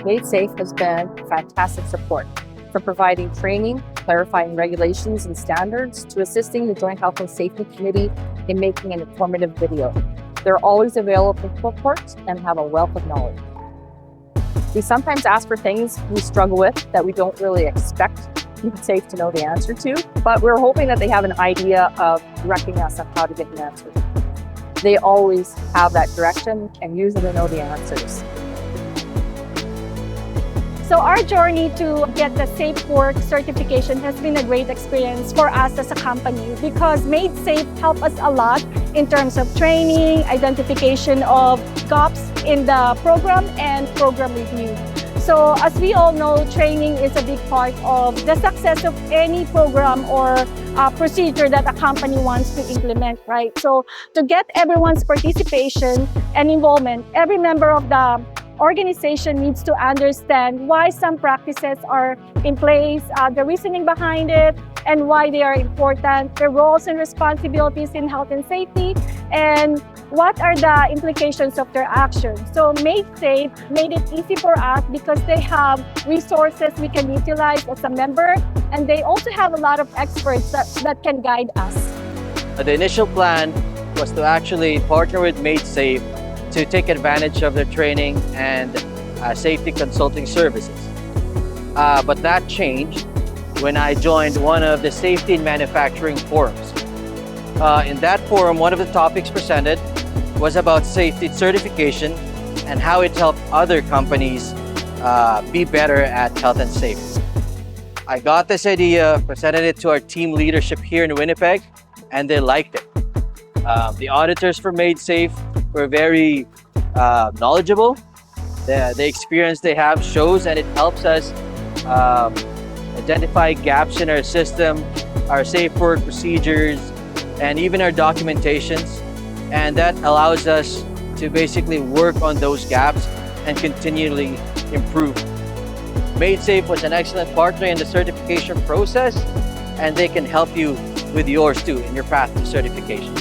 MadeSafe has been fantastic support, from providing training, clarifying regulations and standards, to assisting the Joint Health and Safety Committee in making an informative video. They're always available for support and have a wealth of knowledge. We sometimes ask for things we struggle with that we don't really expect MadeSafe to know the answer to, but we're hoping that they have an idea of directing us on how to get the answer. They always have that direction and usually know the answers. So our journey to get the Safe Work certification has been a great experience for us as a company, because MadeSafe helped us a lot in terms of training, identification of gaps in the program, and program review. So as we all know, training is a big part of the success of any program or procedure that a company wants to implement, right? So to get everyone's participation and involvement, every member of the organization needs to understand why some practices are in place, the reasoning behind it, and why they are important, their roles and responsibilities in health and safety, and what are the implications of their actions. So MadeSafe made it easy for us because they have resources we can utilize as a member, and they also have a lot of experts that can guide us. The initial plan was to actually partner with MadeSafe to take advantage of their training and safety consulting services. But that changed when I joined one of the safety in manufacturing forums. In that forum, one of the topics presented was about safety certification and how it helped other companies be better at health and safety. I got this idea, presented it to our team leadership here in Winnipeg, and they liked it. The auditors for MadeSafe were very knowledgeable. The experience they have shows, and it helps us identify gaps in our system, our safe work procedures, and even our documentations. And that allows us to basically work on those gaps and continually improve. MadeSafe was an excellent partner in the certification process, and they can help you with yours too in your path to certification.